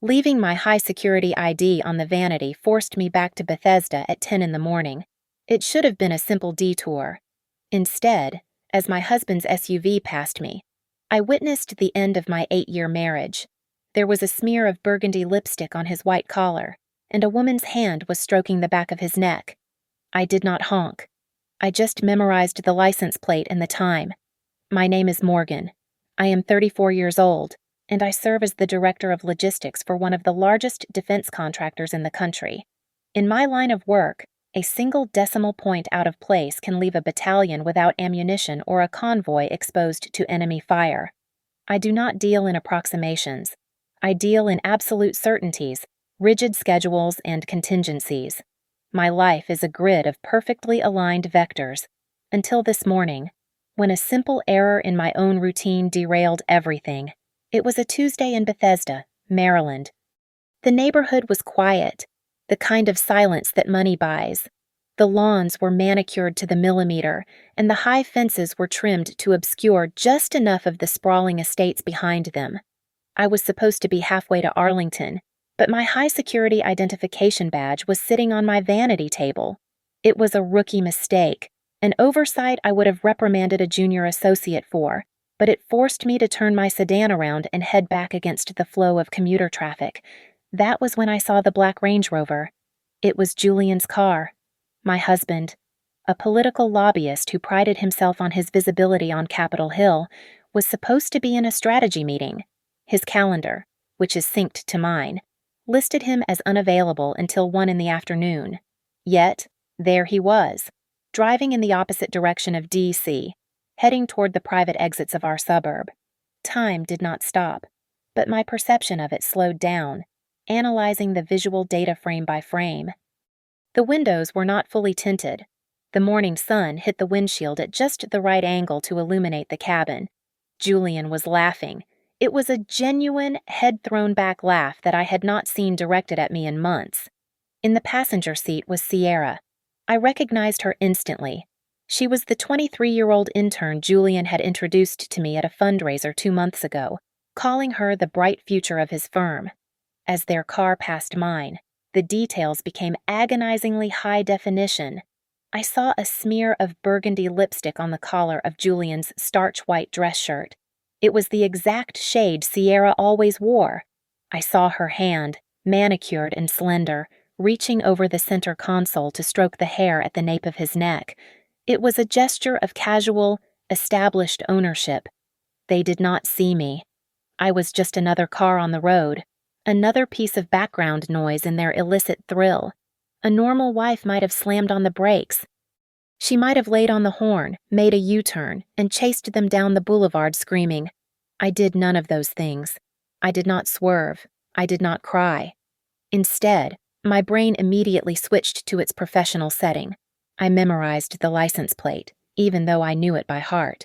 Leaving my high-security ID on the vanity forced me back to Bethesda at 10 in the morning. It should have been a simple detour. Instead, as my husband's SUV passed me, I witnessed the end of my 8-year marriage. There was a smear of burgundy lipstick on his white collar, and a woman's hand was stroking the back of his neck. I did not honk. I just memorized the license plate and the time. My name is Morgan. I am 34 years old, and I serve as the director of logistics for one of the largest defense contractors in the country. In my line of work, a single decimal point out of place can leave a battalion without ammunition or a convoy exposed to enemy fire. I do not deal in approximations. I deal in absolute certainties, rigid schedules, and contingencies. My life is a grid of perfectly aligned vectors, until this morning, when a simple error in my own routine derailed everything. It was a Tuesday in Bethesda, Maryland. The neighborhood was quiet, the kind of silence that money buys. The lawns were manicured to the millimeter, and the high fences were trimmed to obscure just enough of the sprawling estates behind them. I was supposed to be halfway to Arlington, but my high-security identification badge was sitting on my vanity table. It was a rookie mistake, an oversight I would have reprimanded a junior associate for, but it forced me to turn my sedan around and head back against the flow of commuter traffic. That was when I saw the black Range Rover. It was Julian's car. My husband, a political lobbyist who prided himself on his visibility on Capitol Hill, was supposed to be in a strategy meeting. His calendar, which is synced to mine, listed him as unavailable until 1 in the afternoon. Yet, there he was, driving in the opposite direction of D.C., heading toward the private exits of our suburb. Time did not stop, but my perception of it slowed down, analyzing the visual data frame by frame. The windows were not fully tinted. The morning sun hit the windshield at just the right angle to illuminate the cabin. Julian was laughing. It was a genuine, head-thrown-back laugh that I had not seen directed at me in months. In the passenger seat was Sierra. I recognized her instantly. She was the 23-year-old intern Julian had introduced to me at a fundraiser 2 months ago, calling her the bright future of his firm. As their car passed mine, the details became agonizingly high definition. I saw a smear of burgundy lipstick on the collar of Julian's starch-white dress shirt. It was the exact shade Sierra always wore. I saw her hand, manicured and slender, reaching over the center console to stroke the hair at the nape of his neck. It was a gesture of casual, established ownership. They did not see me. I was just another car on the road, another piece of background noise in their illicit thrill. A normal wife might have slammed on the brakes. She might have laid on the horn, made a U-turn, and chased them down the boulevard screaming. I did none of those things. I did not swerve. I did not cry. Instead, my brain immediately switched to its professional setting. I memorized the license plate, even though I knew it by heart.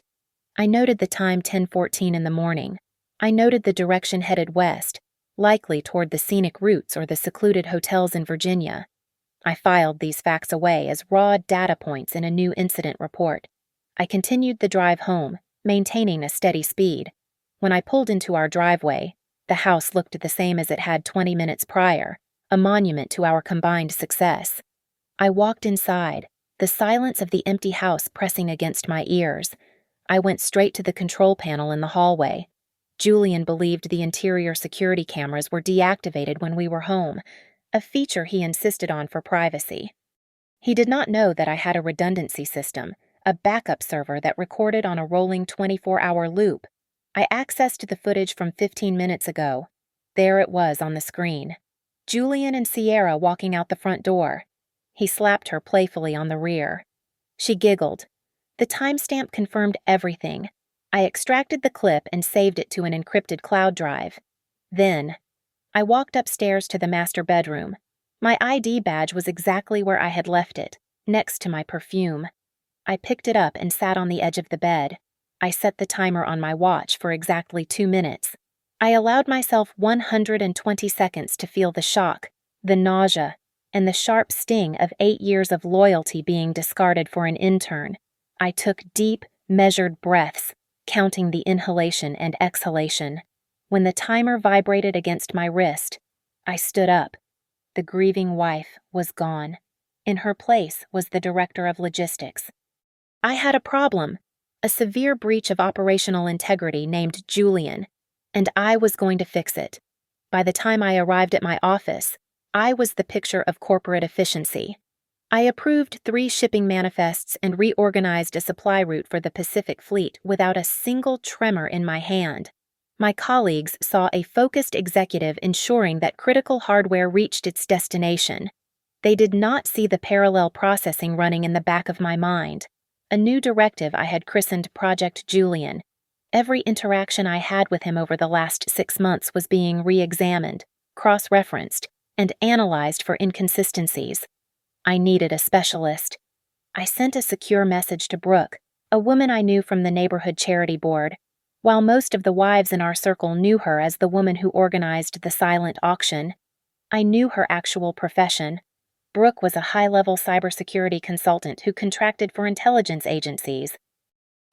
I noted the time 10:14 in the morning. I noted the direction headed west, likely toward the scenic routes or the secluded hotels in Virginia. I filed these facts away as raw data points in a new incident report. I continued the drive home, maintaining a steady speed. When I pulled into our driveway, the house looked the same as it had 20 minutes prior, a monument to our combined success. I walked inside, the silence of the empty house pressing against my ears. I went straight to the control panel in the hallway. Julian believed the interior security cameras were deactivated when we were home, a feature he insisted on for privacy. He did not know that I had a redundancy system, a backup server that recorded on a rolling 24-hour loop. I accessed the footage from 15 minutes ago. There it was on the screen. Julian and Sierra walking out the front door. He slapped her playfully on the rear. She giggled. The timestamp confirmed everything. I extracted the clip and saved it to an encrypted cloud drive. Then, I walked upstairs to the master bedroom. My ID badge was exactly where I had left it, next to my perfume. I picked it up and sat on the edge of the bed. I set the timer on my watch for exactly 2 minutes. I allowed myself 120 seconds to feel the shock, the nausea, and the sharp sting of 8 years of loyalty being discarded for an intern. I took deep, measured breaths, counting the inhalation and exhalation. When the timer vibrated against my wrist, I stood up. The grieving wife was gone. In her place was the director of logistics. I had a problem, a severe breach of operational integrity named Julian, and I was going to fix it. By the time I arrived at my office, I was the picture of corporate efficiency. I approved 3 shipping manifests and reorganized a supply route for the Pacific Fleet without a single tremor in my hand. My colleagues saw a focused executive ensuring that critical hardware reached its destination. They did not see the parallel processing running in the back of my mind. A new directive I had christened Project Julian. Every interaction I had with him over the last 6 months was being re-examined, cross-referenced, and analyzed for inconsistencies. I needed a specialist. I sent a secure message to Brooke, a woman I knew from the neighborhood charity board. While most of the wives in our circle knew her as the woman who organized the silent auction, I knew her actual profession. Brooke was a high-level cybersecurity consultant who contracted for intelligence agencies.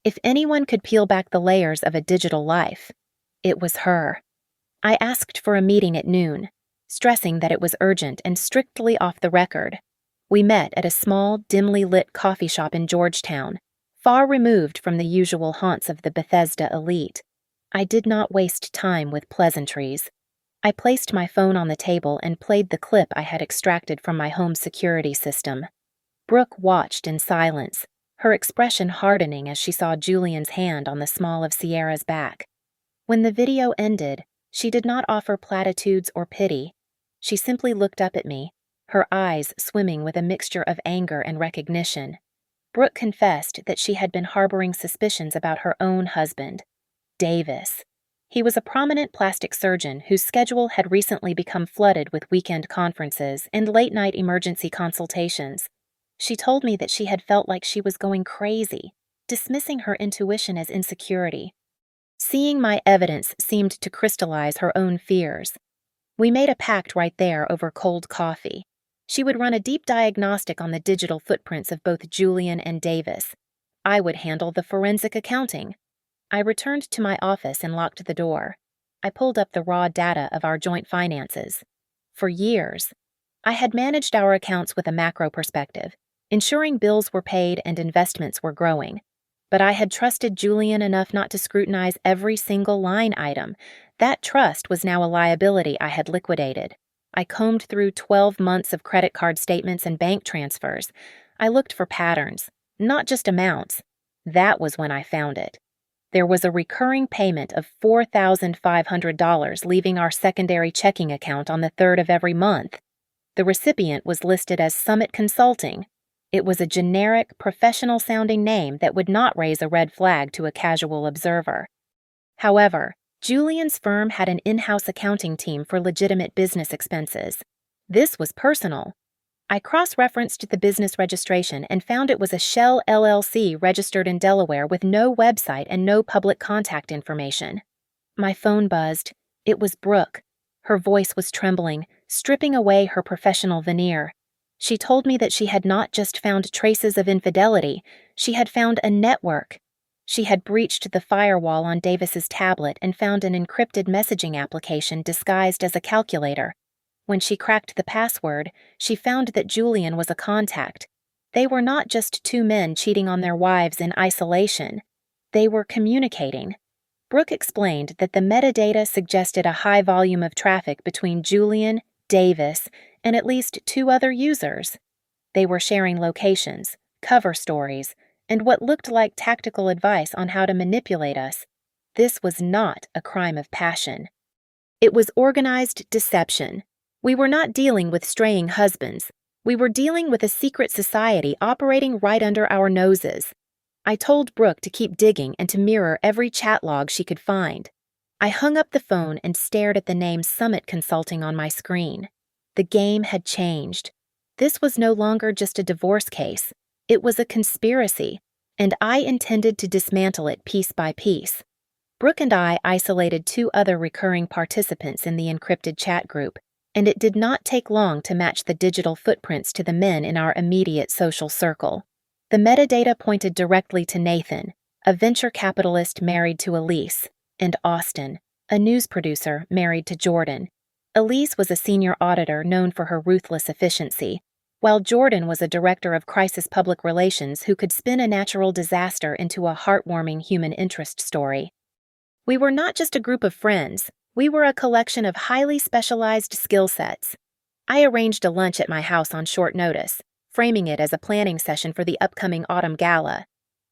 If anyone could peel back the layers of a digital life, it was her. I asked for a meeting at noon, stressing that it was urgent and strictly off the record. We met at a small, dimly lit coffee shop in Georgetown, far removed from the usual haunts of the Bethesda elite. I did not waste time with pleasantries. I placed my phone on the table and played the clip I had extracted from my home security system. Brooke watched in silence, her expression hardening as she saw Julian's hand on the small of Sierra's back. When the video ended, she did not offer platitudes or pity. She simply looked up at me, her eyes swimming with a mixture of anger and recognition. Brooke confessed that she had been harboring suspicions about her own husband, Davis. He was a prominent plastic surgeon whose schedule had recently become flooded with weekend conferences and late-night emergency consultations. She told me that she had felt like she was going crazy, dismissing her intuition as insecurity. Seeing my evidence seemed to crystallize her own fears. We made a pact right there over cold coffee. She would run a deep diagnostic on the digital footprints of both Julian and Davis. I would handle the forensic accounting. I returned to my office and locked the door. I pulled up the raw data of our joint finances. For years, I had managed our accounts with a macro perspective, ensuring bills were paid and investments were growing. But I had trusted Julian enough not to scrutinize every single line item. That trust was now a liability I had liquidated. I combed through 12 months of credit card statements and bank transfers. I looked for patterns, not just amounts. That was when I found it. There was a recurring payment of $4,500 leaving our secondary checking account on the 3rd of every month. The recipient was listed as Summit Consulting. It was a generic, professional-sounding name that would not raise a red flag to a casual observer. However, Julian's firm had an in-house accounting team for legitimate business expenses. This was personal. I cross-referenced the business registration and found it was a Shell LLC registered in Delaware with no website and no public contact information. My phone buzzed. It was Brooke. Her voice was trembling, stripping away her professional veneer. She told me that she had not just found traces of infidelity, she had found a network. She had breached the firewall on Davis's tablet and found an encrypted messaging application disguised as a calculator. When she cracked the password, she found that Julian was a contact. They were not just 2 men cheating on their wives in isolation. They were communicating. Brooke explained that the metadata suggested a high volume of traffic between Julian, Davis, and at least 2 other users. They were sharing locations, cover stories, and what looked like tactical advice on how to manipulate us. This was not a crime of passion. It was organized deception. We were not dealing with straying husbands. We were dealing with a secret society operating right under our noses. I told Brooke to keep digging and to mirror every chat log she could find. I hung up the phone and stared at the name Summit Consulting on my screen. The game had changed. This was no longer just a divorce case. It was a conspiracy, and I intended to dismantle it piece by piece. Brooke and I isolated 2 other recurring participants in the encrypted chat group, and it did not take long to match the digital footprints to the men in our immediate social circle. The metadata pointed directly to Nathan, a venture capitalist married to Elise, and Austin, a news producer married to Jordan. Elise was a senior auditor known for her ruthless efficiency, while Jordan was a director of crisis public relations who could spin a natural disaster into a heartwarming human interest story. We were not just a group of friends, we were a collection of highly specialized skill sets. I arranged a lunch at my house on short notice, framing it as a planning session for the upcoming autumn gala.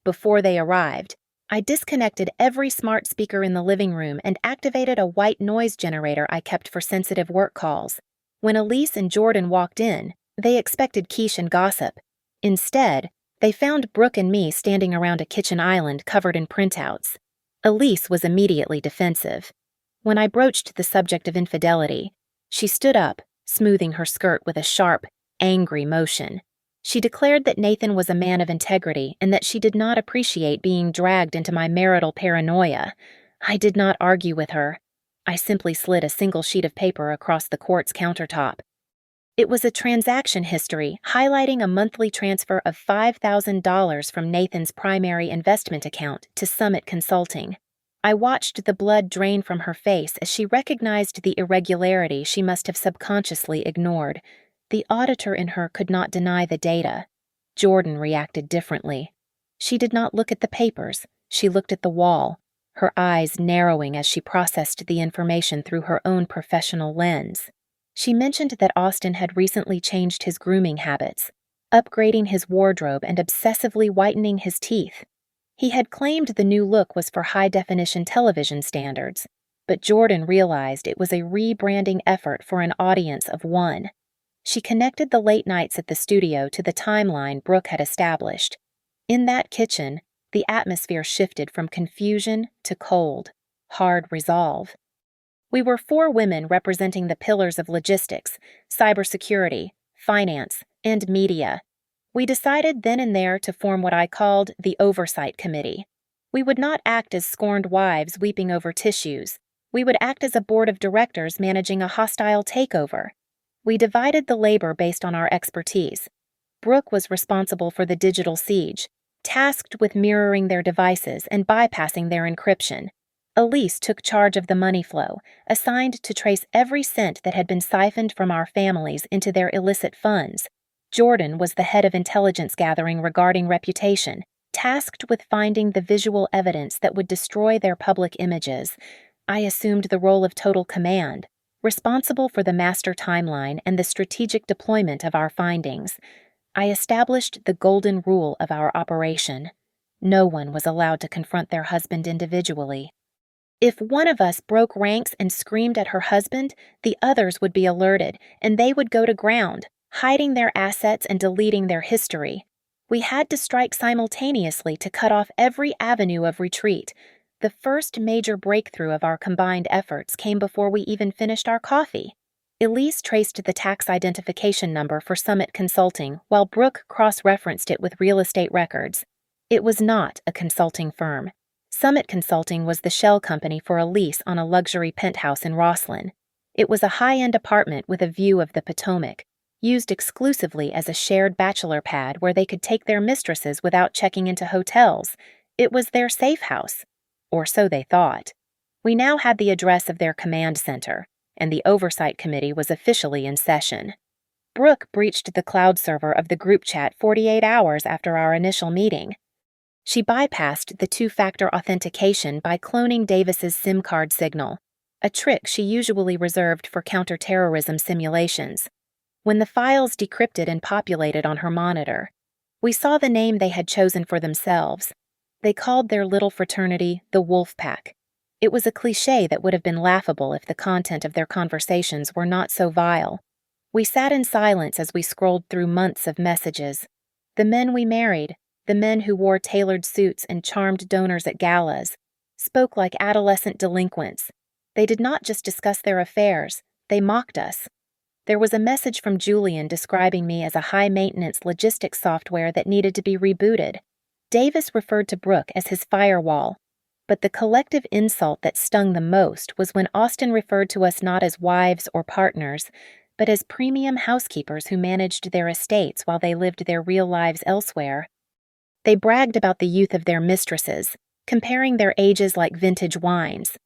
Before they arrived, I disconnected every smart speaker in the living room and activated a white noise generator I kept for sensitive work calls. When Elise and Jordan walked in, they expected quiche and gossip. Instead, they found Brooke and me standing around a kitchen island covered in printouts. Elise was immediately defensive. When I broached the subject of infidelity, she stood up, smoothing her skirt with a sharp, angry motion. She declared that Nathan was a man of integrity and that she did not appreciate being dragged into my marital paranoia. I did not argue with her. I simply slid a single sheet of paper across the quartz countertop. It was a transaction history highlighting a monthly transfer of $5,000 from Nathan's primary investment account to Summit Consulting. I watched the blood drain from her face as she recognized the irregularity she must have subconsciously ignored. The auditor in her could not deny the data. Jordan reacted differently. She did not look at the papers, she looked at the wall, her eyes narrowing as she processed the information through her own professional lens. She mentioned that Austin had recently changed his grooming habits, upgrading his wardrobe and obsessively whitening his teeth. He had claimed the new look was for high-definition television standards, but Jordan realized it was a rebranding effort for an audience of one. She connected the late nights at the studio to the timeline Brooke had established. In that kitchen, the atmosphere shifted from confusion to cold, hard resolve. We were 4 women representing the pillars of logistics, cybersecurity, finance, and media. We decided then and there to form what I called the Oversight Committee. We would not act as scorned wives weeping over tissues. We would act as a board of directors managing a hostile takeover. We divided the labor based on our expertise. Brooke was responsible for the digital siege, tasked with mirroring their devices and bypassing their encryption. Elise took charge of the money flow, assigned to trace every cent that had been siphoned from our families into their illicit funds. Jordan was the head of intelligence gathering regarding reputation, tasked with finding the visual evidence that would destroy their public images. I assumed the role of total command, responsible for the master timeline and the strategic deployment of our findings. I established the golden rule of our operation. No one was allowed to confront their husband individually. If one of us broke ranks and screamed at her husband, the others would be alerted, and they would go to ground, hiding their assets and deleting their history. We had to strike simultaneously to cut off every avenue of retreat. The first major breakthrough of our combined efforts came before we even finished our coffee. Elise traced the tax identification number for Summit Consulting, while Brooke cross-referenced it with real estate records. It was not a consulting firm. Summit Consulting was the shell company for a lease on a luxury penthouse in Rosslyn. It was a high-end apartment with a view of the Potomac, used exclusively as a shared bachelor pad where they could take their mistresses without checking into hotels. It was their safe house. Or so they thought. We now had the address of their command center, and the Oversight Committee was officially in session. Brooke breached the cloud server of the group chat 48 hours after our initial meeting. She bypassed the 2-factor authentication by cloning Davis's SIM card signal, a trick she usually reserved for counterterrorism simulations. When the files decrypted and populated on her monitor, we saw the name they had chosen for themselves. They called their little fraternity the Wolf Pack. It was a cliché that would have been laughable if the content of their conversations were not so vile. We sat in silence as we scrolled through months of messages. The men we married, the men who wore tailored suits and charmed donors at galas, spoke like adolescent delinquents. They did not just discuss their affairs, they mocked us. There was a message from Julian describing me as a high-maintenance logistics software that needed to be rebooted. Davis referred to Brooke as his firewall, but the collective insult that stung the most was when Austin referred to us not as wives or partners, but as premium housekeepers who managed their estates while they lived their real lives elsewhere. They bragged about the youth of their mistresses, comparing their ages like vintage wines.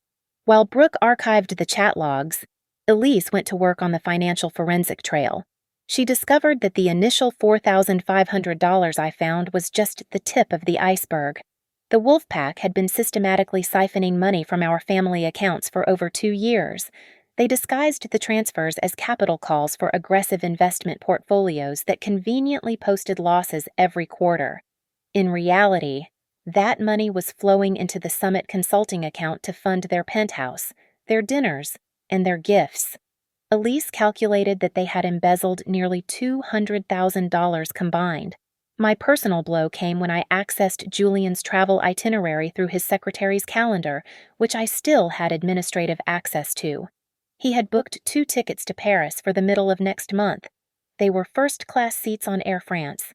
While Brooke archived the chat logs, Elise went to work on the financial forensic trail. She discovered that the initial $4,500 I found was just the tip of the iceberg. The Wolfpack had been systematically siphoning money from our family accounts for over 2 years. They disguised the transfers as capital calls for aggressive investment portfolios that conveniently posted losses every quarter. In reality, that money was flowing into the Summit Consulting account to fund their penthouse, their dinners, and their gifts. Elise calculated that they had embezzled nearly $200,000 combined. My personal blow came when I accessed Julian's travel itinerary through his secretary's calendar, which I still had administrative access to. He had booked 2 tickets to Paris for the middle of next month. They were first-class seats on Air France.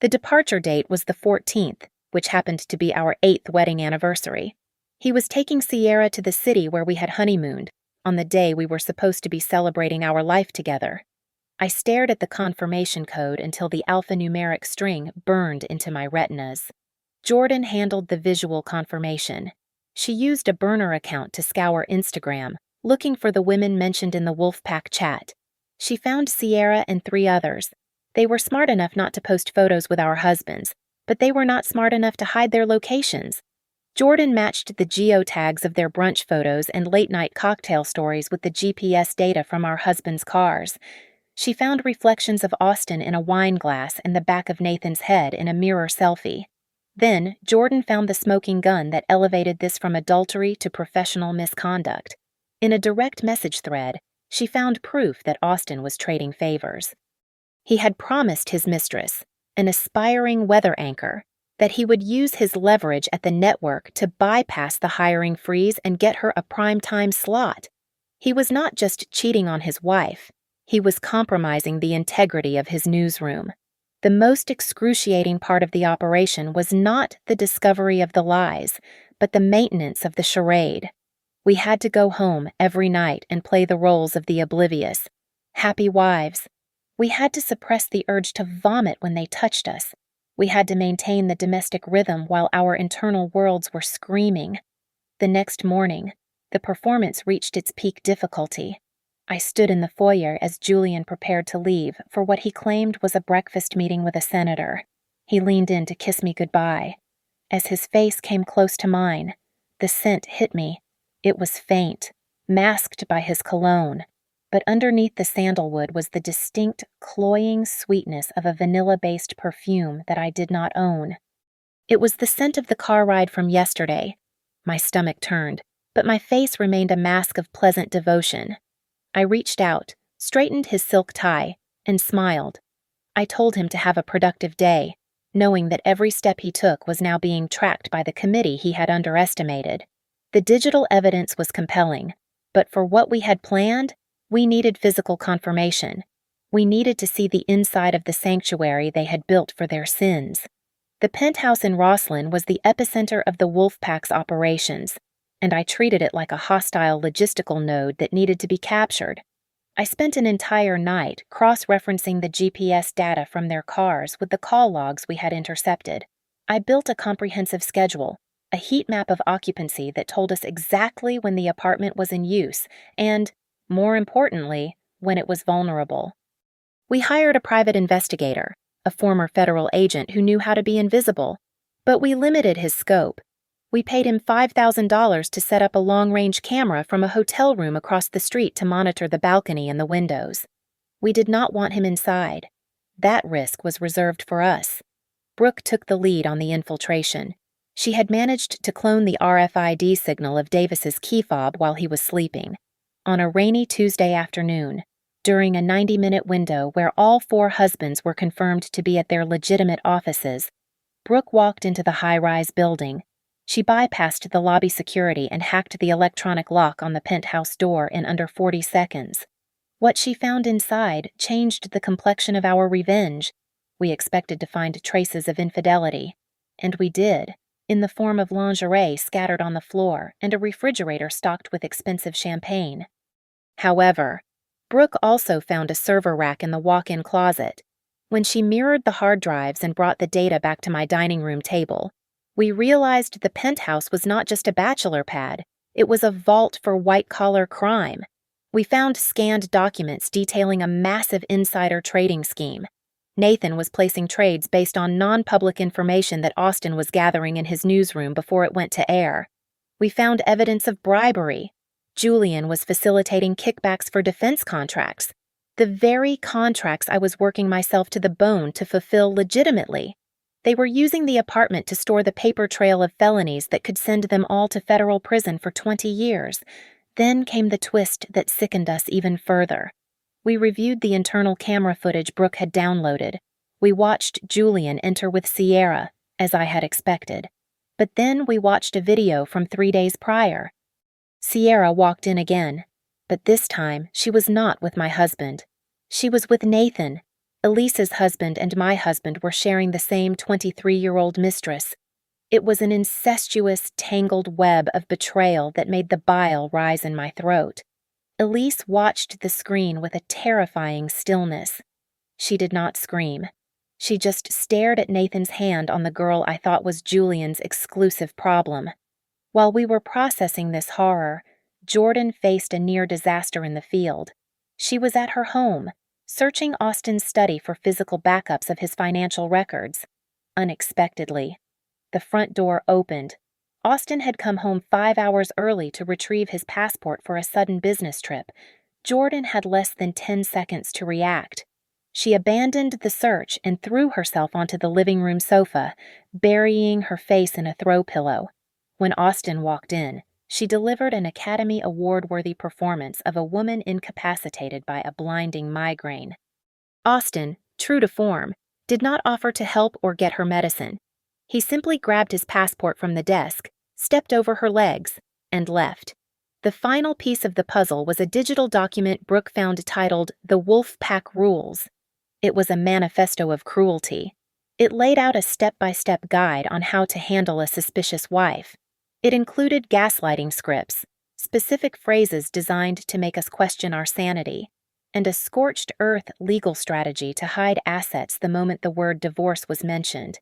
The departure date was the 14th, which happened to be our 8th wedding anniversary. He was taking Sierra to the city where we had honeymooned, on the day we were supposed to be celebrating our life together. I stared at the confirmation code until the alphanumeric string burned into my retinas. Jordan handled the visual confirmation. She used a burner account to scour Instagram, looking for the women mentioned in the Wolfpack chat. She found Sierra and 3 others. They were smart enough not to post photos with our husbands, but they were not smart enough to hide their locations. Jordan matched the geotags of their brunch photos and late-night cocktail stories with the GPS data from our husbands' cars. She found reflections of Austin in a wine glass and the back of Nathan's head in a mirror selfie. Then, Jordan found the smoking gun that elevated this from adultery to professional misconduct. In a direct message thread, she found proof that Austin was trading favors. He had promised his mistress, an aspiring weather anchor, that he would use his leverage at the network to bypass the hiring freeze and get her a primetime slot. He was not just cheating on his wife, he was compromising the integrity of his newsroom. The most excruciating part of the operation was not the discovery of the lies, but the maintenance of the charade. We had to go home every night and play the roles of the oblivious, happy wives. We had to suppress the urge to vomit when they touched us. We had to maintain the domestic rhythm while our internal worlds were screaming. The next morning, the performance reached its peak difficulty. I stood in the foyer as Julian prepared to leave for what he claimed was a breakfast meeting with a senator. He leaned in to kiss me goodbye. As his face came close to mine, the scent hit me. It was faint, masked by his cologne, but underneath the sandalwood was the distinct, cloying sweetness of a vanilla-based perfume that I did not own. It was the scent of the car ride from yesterday. My stomach turned, but my face remained a mask of pleasant devotion. I reached out, straightened his silk tie, and smiled. I told him to have a productive day, knowing that every step he took was now being tracked by the committee he had underestimated. The digital evidence was compelling, but for what we had planned, we needed physical confirmation. We needed to see the inside of the sanctuary they had built for their sins. The penthouse in Rosslyn was the epicenter of the Wolfpack's operations, and I treated it like a hostile logistical node that needed to be captured. I spent an entire night cross-referencing the GPS data from their cars with the call logs we had intercepted. I built a comprehensive schedule, a heat map of occupancy that told us exactly when the apartment was in use and, more importantly, when it was vulnerable. We hired a private investigator, a former federal agent who knew how to be invisible, but we limited his scope. We paid him $5,000 to set up a long-range camera from a hotel room across the street to monitor the balcony and the windows. We did not want him inside. That risk was reserved for us. Brooke took the lead on the infiltration. She had managed to clone the RFID signal of Davis's key fob while he was sleeping. On a rainy Tuesday afternoon, during a 90-minute window where all 4 husbands were confirmed to be at their legitimate offices, Brooke walked into the high-rise building. She bypassed the lobby security and hacked the electronic lock on the penthouse door in under 40 seconds. What she found inside changed the complexion of our revenge. We expected to find traces of infidelity, and we did, in the form of lingerie scattered on the floor and a refrigerator stocked with expensive champagne. However, Brooke also found a server rack in the walk-in closet. When she mirrored the hard drives and brought the data back to my dining room table, we realized the penthouse was not just a bachelor pad, it was a vault for white-collar crime. We found scanned documents detailing a massive insider trading scheme. Nathan was placing trades based on non-public information that Austin was gathering in his newsroom before it went to air. We found evidence of bribery. Julian was facilitating kickbacks for defense contracts, the very contracts I was working myself to the bone to fulfill legitimately. They were using the apartment to store the paper trail of felonies that could send them all to federal prison for 20 years. Then came the twist that sickened us even further. We reviewed the internal camera footage Brooke had downloaded. We watched Julian enter with Sierra, as I had expected. But then we watched a video from 3 days prior. Sierra walked in again, but this time she was not with my husband. She was with Nathan. Elisa's husband and my husband were sharing the same 23-year-old mistress. It was an incestuous, tangled web of betrayal that made the bile rise in my throat. Elise watched the screen with a terrifying stillness. She did not scream. She just stared at Nathan's hand on the girl I thought was Julian's exclusive problem. While we were processing this horror, Jordan faced a near disaster in the field. She was at her home, searching Austin's study for physical backups of his financial records. Unexpectedly, the front door opened. Austin had come home 5 hours early to retrieve his passport for a sudden business trip. Jordan had less than 10 seconds to react. She abandoned the search and threw herself onto the living room sofa, burying her face in a throw pillow. When Austin walked in, she delivered an Academy Award-worthy performance of a woman incapacitated by a blinding migraine. Austin, true to form, did not offer to help or get her medicine. He simply grabbed his passport from the desk, stepped over her legs, and left. The final piece of the puzzle was a digital document Brooke found titled The Wolf Pack Rules. It was a manifesto of cruelty. It laid out a step-by-step guide on how to handle a suspicious wife. It included gaslighting scripts, specific phrases designed to make us question our sanity, and a scorched earth legal strategy to hide assets the moment the word divorce was mentioned.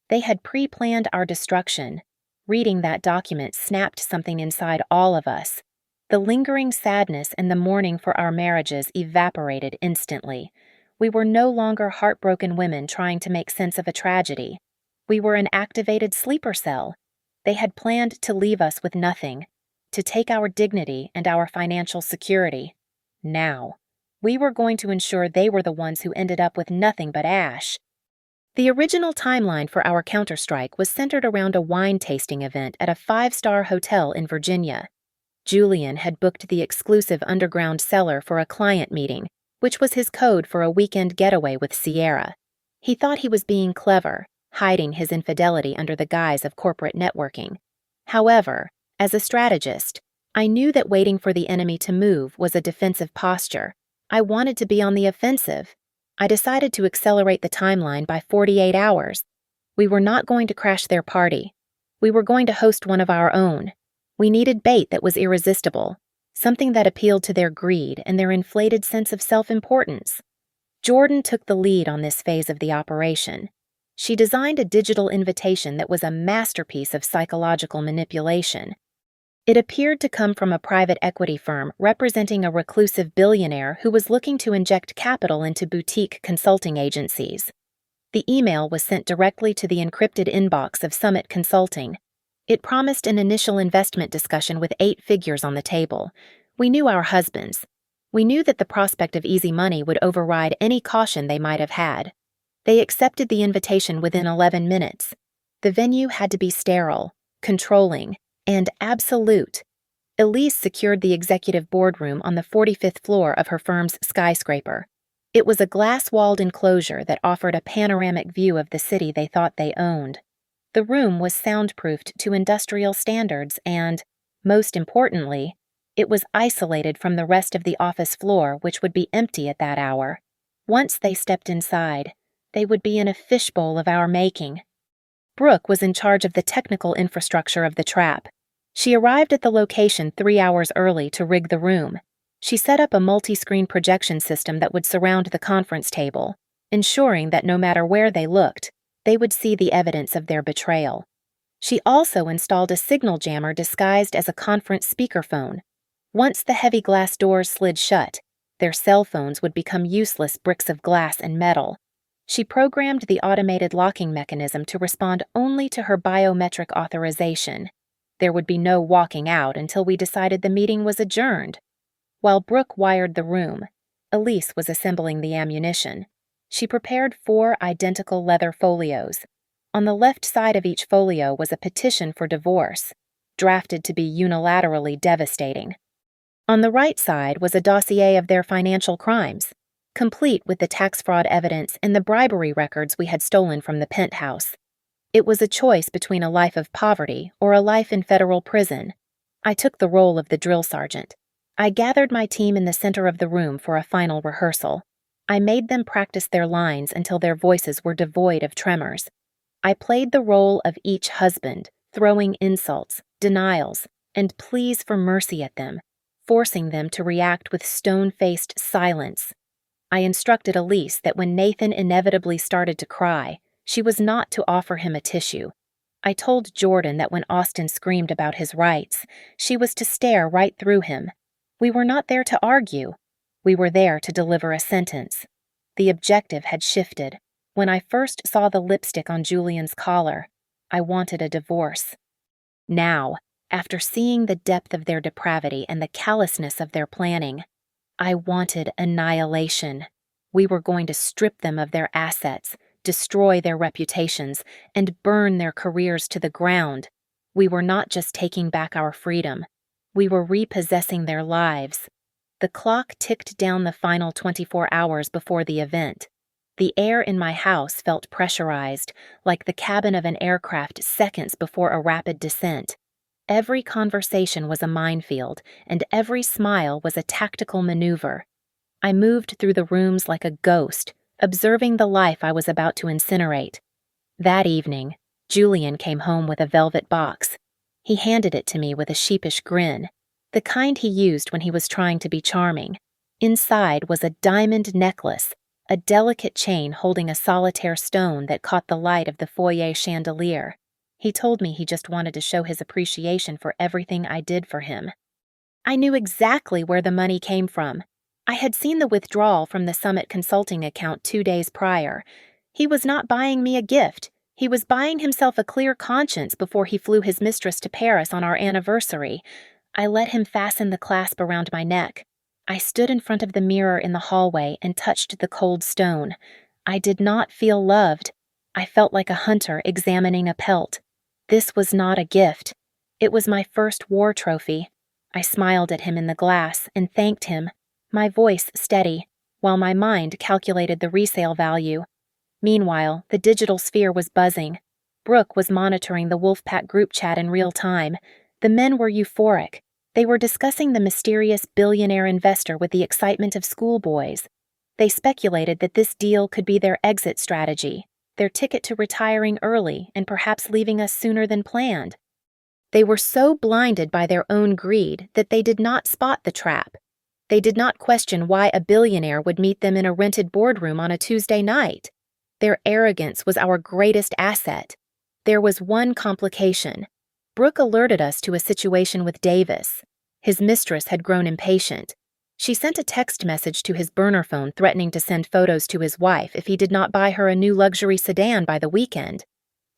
They had pre-planned our destruction. Reading that document snapped something inside all of us. The lingering sadness and the mourning for our marriages evaporated instantly. We were no longer heartbroken women trying to make sense of a tragedy. We were an activated sleeper cell. They had planned to leave us with nothing, to take our dignity and our financial security. Now, we were going to ensure they were the ones who ended up with nothing but ash. The original timeline for our counterstrike was centered around a wine tasting event at a 5-star hotel in Virginia. Julian had booked the exclusive underground cellar for a client meeting, which was his code for a weekend getaway with Sierra. He thought he was being clever, hiding his infidelity under the guise of corporate networking. However, as a strategist, I knew that waiting for the enemy to move was a defensive posture. I wanted to be on the offensive. I decided to accelerate the timeline by 48 hours. We were not going to crash their party. We were going to host one of our own. We needed bait that was irresistible, something that appealed to their greed and their inflated sense of self-importance. Jordan took the lead on this phase of the operation. She designed a digital invitation that was a masterpiece of psychological manipulation. It appeared to come from a private equity firm representing a reclusive billionaire who was looking to inject capital into boutique consulting agencies. The email was sent directly to the encrypted inbox of Summit Consulting. It promised an initial investment discussion with 8 figures on the table. We knew our husbands. We knew that the prospect of easy money would override any caution they might have had. They accepted the invitation within 11 minutes. The venue had to be sterile, controlling, and absolute. Elise secured the executive boardroom on the 45th floor of her firm's skyscraper. It was a glass-walled enclosure that offered a panoramic view of the city they thought they owned. The room was soundproofed to industrial standards and, most importantly, it was isolated from the rest of the office floor, which would be empty at that hour. Once they stepped inside, they would be in a fishbowl of our making. Brooke was in charge of the technical infrastructure of the trap. She arrived at the location 3 hours early to rig the room. She set up a multi-screen projection system that would surround the conference table, ensuring that no matter where they looked, they would see the evidence of their betrayal. She also installed a signal jammer disguised as a conference speakerphone. Once the heavy glass doors slid shut, their cell phones would become useless bricks of glass and metal. She programmed the automated locking mechanism to respond only to her biometric authorization. There would be no walking out until we decided the meeting was adjourned. While Brooke wired the room, Elise was assembling the ammunition. She prepared 4 identical leather folios. On the left side of each folio was a petition for divorce, drafted to be unilaterally devastating. On the right side was a dossier of their financial crimes, complete with the tax fraud evidence and the bribery records we had stolen from the penthouse. It was a choice between a life of poverty or a life in federal prison. I took the role of the drill sergeant. I gathered my team in the center of the room for a final rehearsal. I made them practice their lines until their voices were devoid of tremors. I played the role of each husband, throwing insults, denials, and pleas for mercy at them, forcing them to react with stone-faced silence. I instructed Elise that when Nathan inevitably started to cry, she was not to offer him a tissue. I told Jordan that when Austin screamed about his rights, she was to stare right through him. We were not there to argue. We were there to deliver a sentence. The objective had shifted. When I first saw the lipstick on Julian's collar, I wanted a divorce. Now, after seeing the depth of their depravity and the callousness of their planning, I wanted annihilation. We were going to strip them of their assets, destroy their reputations, and burn their careers to the ground. We were not just taking back our freedom. We were repossessing their lives. The clock ticked down the final 24 hours before the event. The air in my house felt pressurized, like the cabin of an aircraft seconds before a rapid descent. Every conversation was a minefield, and every smile was a tactical maneuver. I moved through the rooms like a ghost, observing the life I was about to incinerate. That evening, Julian came home with a velvet box. He handed it to me with a sheepish grin, the kind he used when he was trying to be charming. Inside was a diamond necklace, a delicate chain holding a solitaire stone that caught the light of the foyer chandelier. He told me he just wanted to show his appreciation for everything I did for him. I knew exactly where the money came from. I had seen the withdrawal from the Summit Consulting account 2 days prior. He was not buying me a gift. He was buying himself a clear conscience before he flew his mistress to Paris on our anniversary. I let him fasten the clasp around my neck. I stood in front of the mirror in the hallway and touched the cold stone. I did not feel loved. I felt like a hunter examining a pelt. This was not a gift. It was my first war trophy. I smiled at him in the glass and thanked him, my voice steady, while my mind calculated the resale value. Meanwhile, the digital sphere was buzzing. Brooke was monitoring the Wolfpack group chat in real time. The men were euphoric. They were discussing the mysterious billionaire investor with the excitement of schoolboys. They speculated that this deal could be their exit strategy, their ticket to retiring early and perhaps leaving us sooner than planned. They were so blinded by their own greed that they did not spot the trap. They did not question why a billionaire would meet them in a rented boardroom on a Tuesday night. Their arrogance was our greatest asset. There was one complication. Brooke alerted us to a situation with Davis. His mistress had grown impatient. She sent a text message to his burner phone threatening to send photos to his wife if he did not buy her a new luxury sedan by the weekend.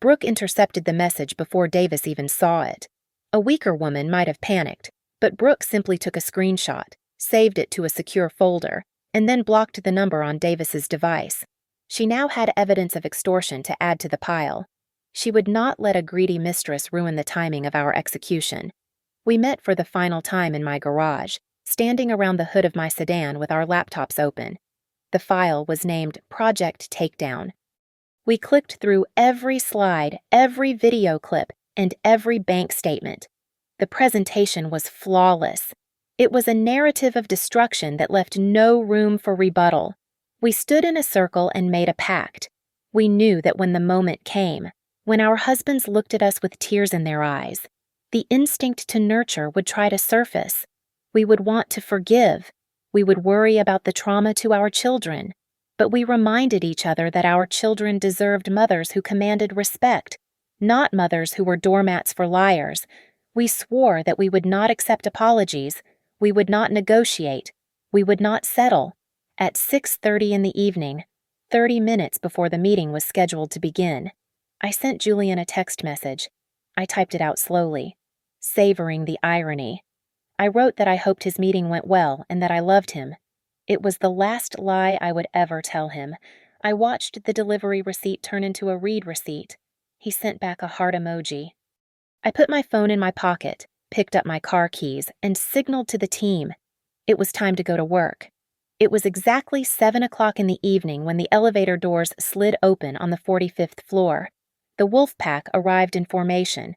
Brooke intercepted the message before Davis even saw it. A weaker woman might have panicked, but Brooke simply took a screenshot, saved it to a secure folder, and then blocked the number on Davis's device. She now had evidence of extortion to add to the pile. She would not let a greedy mistress ruin the timing of our execution. We met for the final time in my garage, standing around the hood of my sedan with our laptops open. The file was named Project Takedown. We clicked through every slide, every video clip, and every bank statement. The presentation was flawless. It was a narrative of destruction that left no room for rebuttal. We stood in a circle and made a pact. We knew that when the moment came, when our husbands looked at us with tears in their eyes, the instinct to nurture would try to surface. We would want to forgive. We would worry about the trauma to our children. But we reminded each other that our children deserved mothers who commanded respect, not mothers who were doormats for liars. We swore that we would not accept apologies. We would not negotiate. We would not settle. At 6:30 in the evening, 30 minutes before the meeting was scheduled to begin, I sent Julian a text message. I typed it out slowly, savoring the irony. I wrote that I hoped his meeting went well and that I loved him. It was the last lie I would ever tell him. I watched the delivery receipt turn into a read receipt. He sent back a heart emoji. I put my phone in my pocket, picked up my car keys, and signaled to the team. It was time to go to work. It was exactly 7 o'clock in the evening when the elevator doors slid open on the 45th floor. The wolf pack arrived in formation.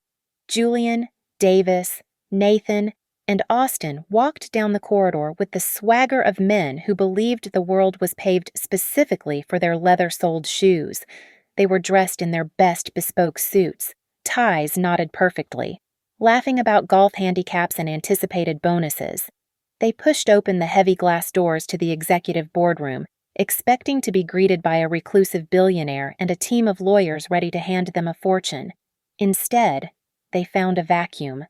Julian, Davis, Nathan, and Austin walked down the corridor with the swagger of men who believed the world was paved specifically for their leather-soled shoes. They were dressed in their best bespoke suits, ties knotted perfectly, laughing about golf handicaps and anticipated bonuses. They pushed open the heavy glass doors to the executive boardroom, expecting to be greeted by a reclusive billionaire and a team of lawyers ready to hand them a fortune. Instead, they found a vacuum.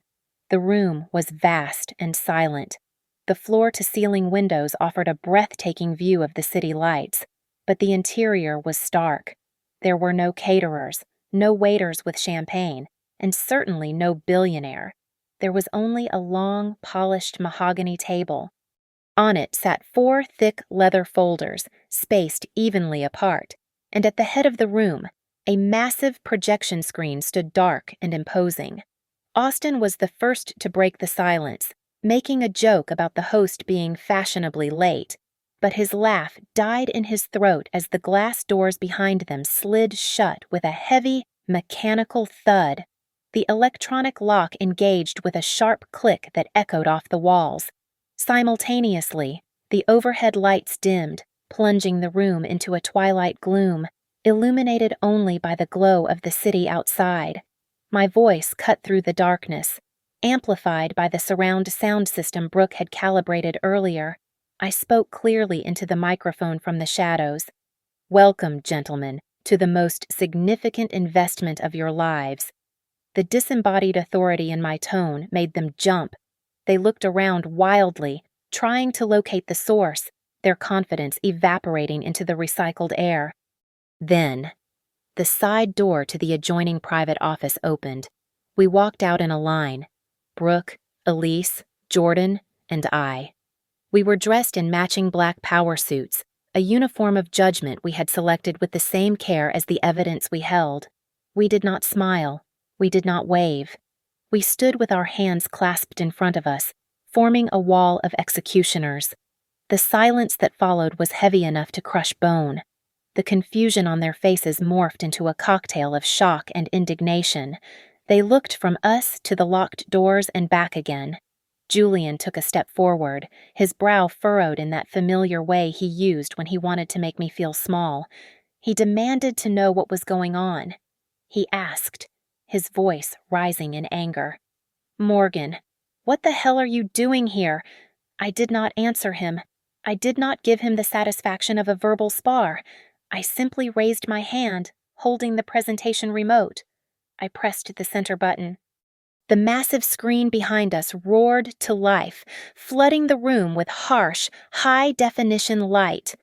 The room was vast and silent. The floor-to-ceiling windows offered a breathtaking view of the city lights, but the interior was stark. There were no caterers, no waiters with champagne, and certainly no billionaire. There was only a long, polished mahogany table. On it sat 4 thick leather folders, spaced evenly apart, and at the head of the room, a massive projection screen stood dark and imposing. Austin was the first to break the silence, making a joke about the host being fashionably late, but his laugh died in his throat as the glass doors behind them slid shut with a heavy, mechanical thud. The electronic lock engaged with a sharp click that echoed off the walls. Simultaneously, the overhead lights dimmed, plunging the room into a twilight gloom, illuminated only by the glow of the city outside. My voice cut through the darkness, amplified by the surround sound system Brooke had calibrated earlier. I spoke clearly into the microphone from the shadows. "Welcome, gentlemen, to the most significant investment of your lives." The disembodied authority in my tone made them jump. They looked around wildly, trying to locate the source, their confidence evaporating into the recycled air. Then, the side door to the adjoining private office opened. We walked out in a line. Brooke, Elise, Jordan, and I. We were dressed in matching black power suits, a uniform of judgment we had selected with the same care as the evidence we held. We did not smile. We did not wave. We stood with our hands clasped in front of us, forming a wall of executioners. The silence that followed was heavy enough to crush bone. The confusion on their faces morphed into a cocktail of shock and indignation. They looked from us to the locked doors and back again. Julian took a step forward, his brow furrowed in that familiar way he used when he wanted to make me feel small. He demanded to know what was going on. He asked, his voice rising in anger. "Morgan, what the hell are you doing here?" I did not answer him. I did not give him the satisfaction of a verbal spar. I simply raised my hand, holding the presentation remote. I pressed the center button. The massive screen behind us roared to life, flooding the room with harsh, high-definition light.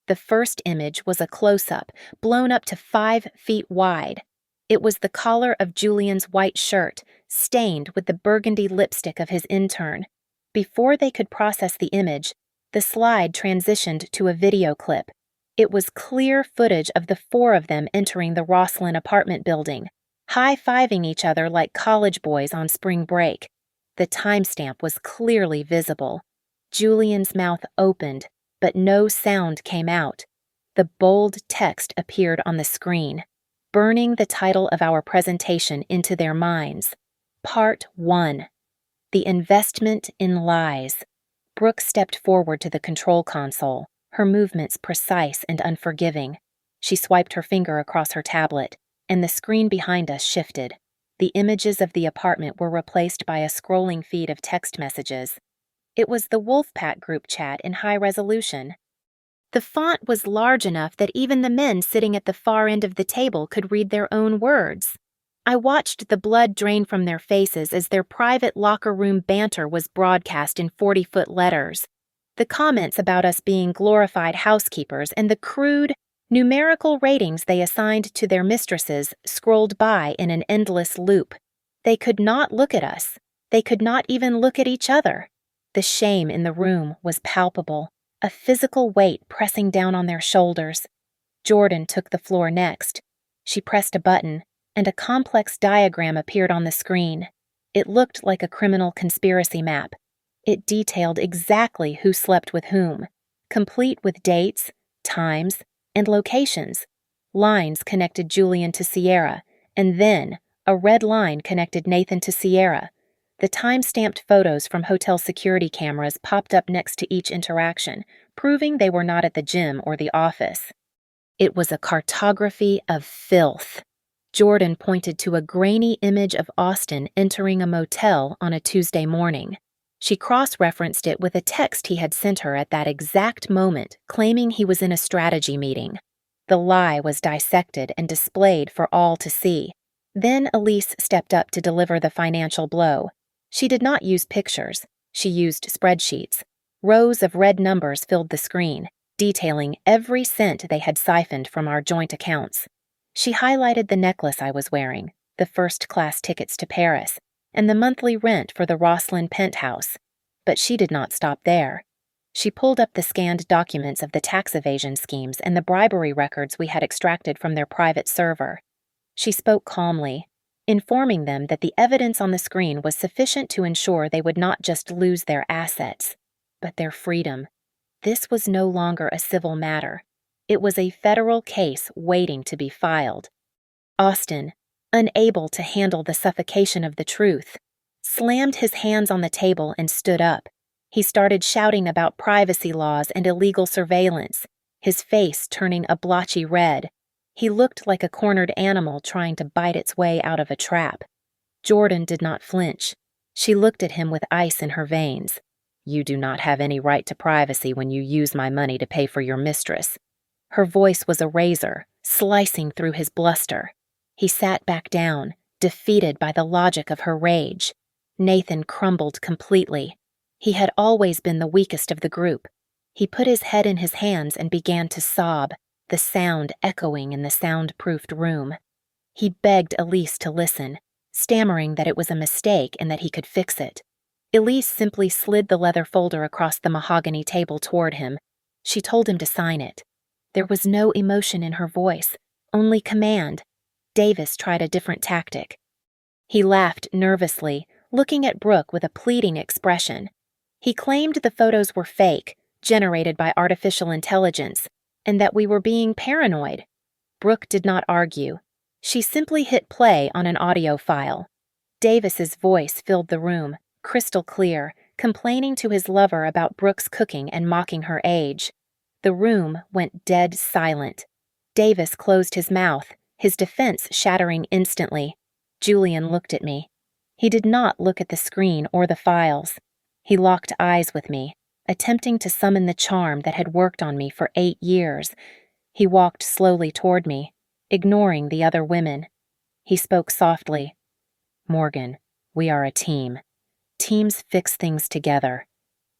The first image was a close-up, blown up to 5 feet wide. It was the collar of Julian's white shirt, stained with the burgundy lipstick of his intern. Before they could process the image, the slide transitioned to a video clip. It was clear footage of the 4 of them entering the Rosslyn apartment building, high-fiving each other like college boys on spring break. The timestamp was clearly visible. Julian's mouth opened, but no sound came out. The bold text appeared on the screen, burning the title of our presentation into their minds. Part 1. The Investment in Lies. Brooke stepped forward to the control console, her movements precise and unforgiving. She swiped her finger across her tablet, and the screen behind us shifted. The images of the apartment were replaced by a scrolling feed of text messages. It was the Wolfpack group chat in high resolution. The font was large enough that even the men sitting at the far end of the table could read their own words. I watched the blood drain from their faces as their private locker room banter was broadcast in 40-foot letters. The comments about us being glorified housekeepers and the crude, numerical ratings they assigned to their mistresses scrolled by in an endless loop. They could not look at us. They could not even look at each other. The shame in the room was palpable, a physical weight pressing down on their shoulders. Jordan took the floor next. She pressed a button, and a complex diagram appeared on the screen. It looked like a criminal conspiracy map. It detailed exactly who slept with whom, complete with dates, times, and locations. Lines connected Julian to Sierra, and then a red line connected Nathan to Sierra. The time-stamped photos from hotel security cameras popped up next to each interaction, proving they were not at the gym or the office. It was a cartography of filth. Jordan pointed to a grainy image of Austin entering a motel on a Tuesday morning. She cross-referenced it with a text he had sent her at that exact moment, claiming he was in a strategy meeting. The lie was dissected and displayed for all to see. Then Elise stepped up to deliver the financial blow. She did not use pictures. She used spreadsheets. Rows of red numbers filled the screen, detailing every cent they had siphoned from our joint accounts. She highlighted the necklace I was wearing, the first-class tickets to Paris, and the monthly rent for the Rosslyn penthouse. But she did not stop there. She pulled up the scanned documents of the tax evasion schemes and the bribery records we had extracted from their private server. She spoke calmly, informing them that the evidence on the screen was sufficient to ensure they would not just lose their assets, but their freedom. This was no longer a civil matter. It was a federal case waiting to be filed. Austin, unable to handle the suffocation of the truth, slammed his hands on the table and stood up. He started shouting about privacy laws and illegal surveillance, his face turning a blotchy red. He looked like a cornered animal trying to bite its way out of a trap. Jordan did not flinch. She looked at him with ice in her veins. "You do not have any right to privacy when you use my money to pay for your mistress." Her voice was a razor, slicing through his bluster. He sat back down, defeated by the logic of her rage. Nathan crumbled completely. He had always been the weakest of the group. He put his head in his hands and began to sob, the sound echoing in the soundproofed room. He begged Elise to listen, stammering that it was a mistake and that he could fix it. Elise simply slid the leather folder across the mahogany table toward him. She told him to sign it. There was no emotion in her voice, only command. Davis tried a different tactic. He laughed nervously, looking at Brooke with a pleading expression. He claimed the photos were fake, generated by artificial intelligence, and that we were being paranoid. Brooke did not argue. She simply hit play on an audio file. Davis's voice filled the room, crystal clear, complaining to his lover about Brooke's cooking and mocking her age. The room went dead silent. Davis closed his mouth, his defense shattering instantly. Julian looked at me. He did not look at the screen or the files. He locked eyes with me, attempting to summon the charm that had worked on me for 8 years. He walked slowly toward me, ignoring the other women. He spoke softly. "Morgan, we are a team. Teams fix things together."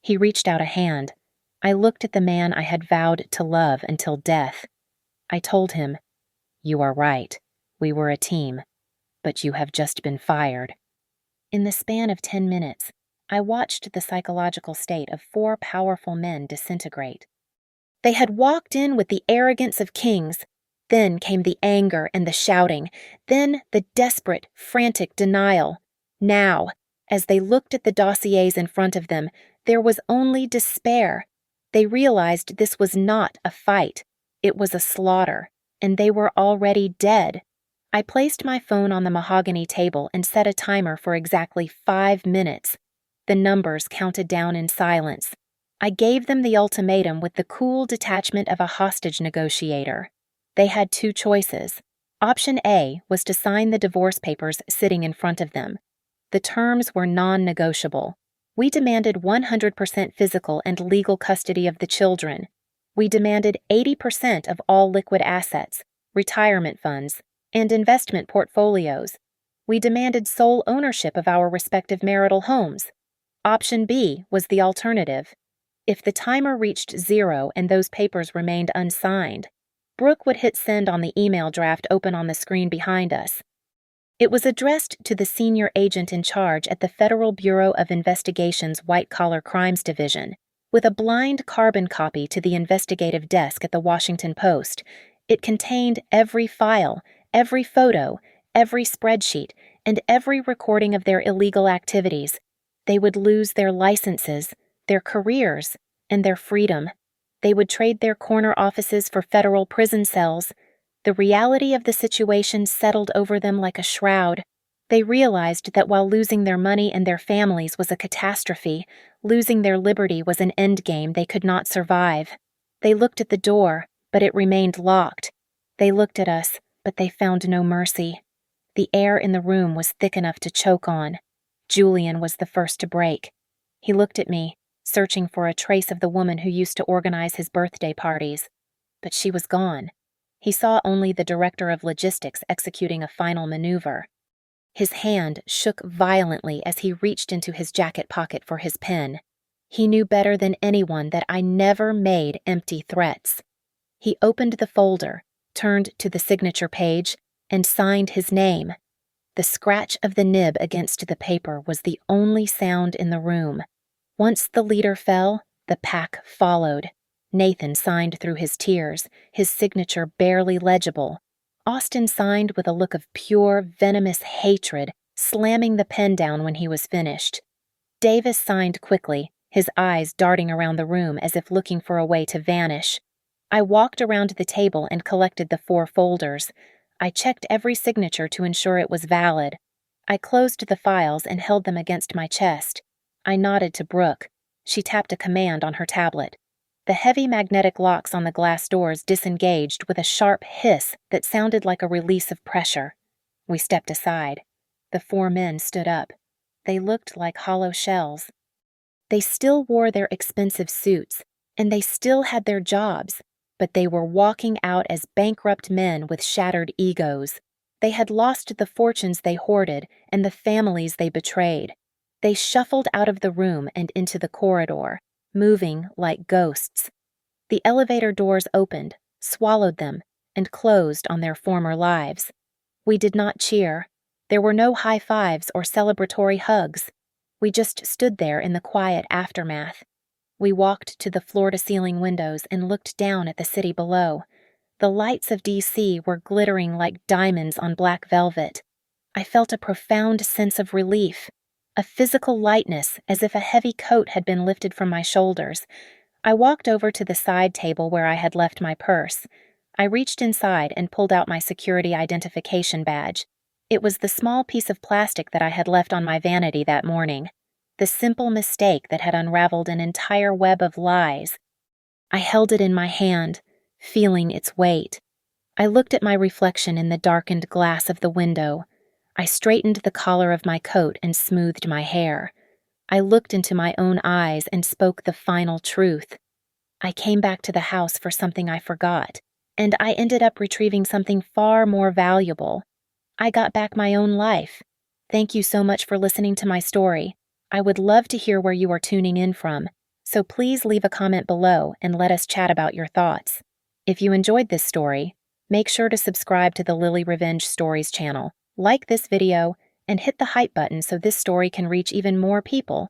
He reached out a hand. I looked at the man I had vowed to love until death. I told him, "You are right. We were a team. But you have just been fired." In the span of 10 minutes, I watched the psychological state of 4 powerful men disintegrate. They had walked in with the arrogance of kings. Then came the anger and the shouting. Then the desperate, frantic denial. Now, as they looked at the dossiers in front of them, there was only despair. They realized this was not a fight. It was a slaughter, and they were already dead. I placed my phone on the mahogany table and set a timer for exactly 5 minutes. The numbers counted down in silence. I gave them the ultimatum with the cool detachment of a hostage negotiator. They had 2 choices. Option A was to sign the divorce papers sitting in front of them. The terms were non-negotiable. We demanded 100% physical and legal custody of the children. We demanded 80% of all liquid assets, retirement funds, and investment portfolios, We demanded sole ownership of our respective marital homes. Option B was the alternative. If the timer reached 0 and those papers remained unsigned, Brooke would hit send on the email draft open on the screen behind us. It was addressed to the senior agent in charge at the Federal Bureau of Investigation's White-Collar Crimes Division, with a blind carbon copy to the investigative desk at the Washington Post. It contained every file, every photo, every spreadsheet, and every recording of their illegal activities. They would lose their licenses, their careers, and their freedom. They would trade their corner offices for federal prison cells. The reality of the situation settled over them like a shroud. They realized that while losing their money and their families was a catastrophe, losing their liberty was an endgame they could not survive. They looked at the door, but it remained locked. They looked at us, but they found no mercy. The air in the room was thick enough to choke on. Julian was the first to break. He looked at me, searching for a trace of the woman who used to organize his birthday parties. But she was gone. He saw only the director of logistics executing a final maneuver. His hand shook violently as he reached into his jacket pocket for his pen. He knew better than anyone that I never made empty threats. He opened the folder, turned to the signature page, and signed his name. The scratch of the nib against the paper was the only sound in the room. Once the leader fell, the pack followed. Nathan signed through his tears, his signature barely legible. Austin signed with a look of pure, venomous hatred, slamming the pen down when he was finished. Davis signed quickly, his eyes darting around the room as if looking for a way to vanish. I walked around the table and collected the 4 folders. I checked every signature to ensure it was valid. I closed the files and held them against my chest. I nodded to Brooke. She tapped a command on her tablet. The heavy magnetic locks on the glass doors disengaged with a sharp hiss that sounded like a release of pressure. We stepped aside. The 4 men stood up. They looked like hollow shells. They still wore their expensive suits, and they still had their jobs, but they were walking out as bankrupt men with shattered egos. They had lost the fortunes they hoarded and the families they betrayed. They shuffled out of the room and into the corridor, moving like ghosts. The elevator doors opened, swallowed them, and closed on their former lives. We did not cheer. There were no high fives or celebratory hugs. We just stood there in the quiet aftermath. We walked to the floor-to-ceiling windows and looked down at the city below. The lights of D.C. were glittering like diamonds on black velvet. I felt a profound sense of relief, a physical lightness as if a heavy coat had been lifted from my shoulders. I walked over to the side table where I had left my purse. I reached inside and pulled out my security identification badge. It was the small piece of plastic that I had left on my vanity that morning. The simple mistake that had unraveled an entire web of lies. I held it in my hand, feeling its weight. I looked at my reflection in the darkened glass of the window. I straightened the collar of my coat and smoothed my hair. I looked into my own eyes and spoke the final truth. I came back to the house for something I forgot, and I ended up retrieving something far more valuable. I got back my own life. Thank you so much for listening to my story. I would love to hear where you are tuning in from, so please leave a comment below and let us chat about your thoughts. If you enjoyed this story, make sure to subscribe to the Lily Revenge Stories channel, like this video, and hit the hype button so this story can reach even more people.